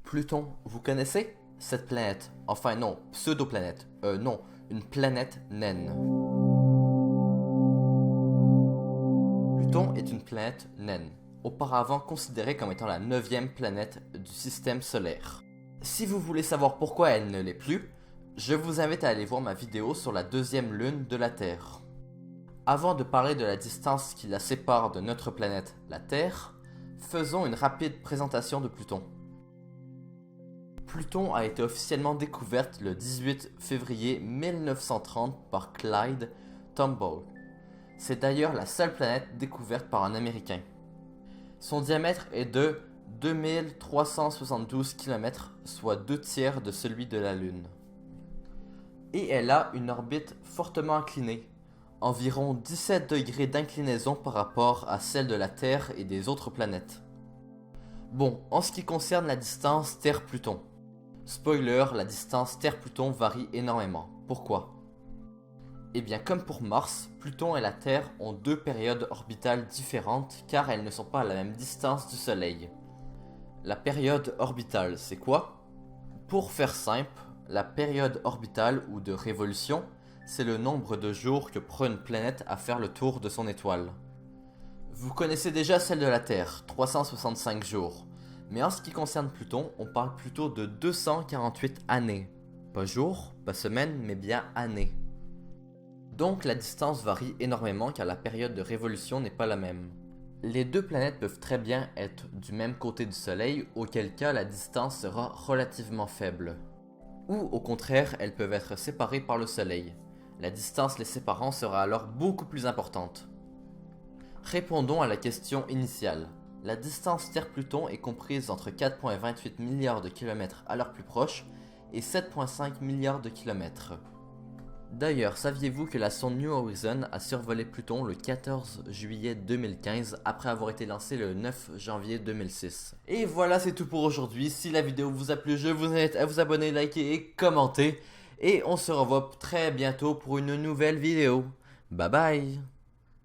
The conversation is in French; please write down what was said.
Pluton, vous connaissez? Cette planète, enfin non, pseudo-planète, non, une planète naine. Pluton est une planète naine, auparavant considérée comme étant la 9e planète du système solaire. Si vous voulez savoir pourquoi elle ne l'est plus, je vous invite à aller voir ma vidéo sur la 2e lune de la Terre. Avant de parler de la distance qui la sépare de notre planète, la Terre, faisons une rapide présentation de Pluton. Pluton a été officiellement découverte le 18 février 1930 par Clyde Tombaugh. C'est d'ailleurs la seule planète découverte par un Américain. Son diamètre est de 2372 km, soit 2/3 de celui de la Lune. Et elle a une orbite fortement inclinée, environ 17 degrés d'inclinaison par rapport à celle de la Terre et des autres planètes. Bon, en ce qui concerne la distance Terre-Pluton. Spoiler, la distance Terre-Pluton varie énormément. Pourquoi? Eh bien, comme pour Mars, Pluton et la Terre ont deux périodes orbitales différentes car elles ne sont pas à la même distance du Soleil. La période orbitale, c'est quoi? Pour faire simple, la période orbitale ou de révolution, c'est le nombre de jours que prend une planète à faire le tour de son étoile. Vous connaissez déjà celle de la Terre, 365 jours. Mais en ce qui concerne Pluton, on parle plutôt de 248 années. Pas jours, pas semaines, mais bien années. Donc la distance varie énormément car la période de révolution n'est pas la même. Les deux planètes peuvent très bien être du même côté du Soleil, auquel cas la distance sera relativement faible. Ou au contraire, elles peuvent être séparées par le Soleil. La distance les séparant sera alors beaucoup plus importante. Répondons à la question initiale. La distance Terre-Pluton est comprise entre 4,28 milliards de kilomètres à leur plus proche et 7,5 milliards de kilomètres. D'ailleurs, saviez-vous que la sonde New Horizons a survolé Pluton le 14 juillet 2015 après avoir été lancée le 9 janvier 2006? Et voilà, c'est tout pour aujourd'hui. Si la vidéo vous a plu, je vous invite à vous abonner, liker et commenter. Et on se revoit très bientôt pour une nouvelle vidéo. Bye bye!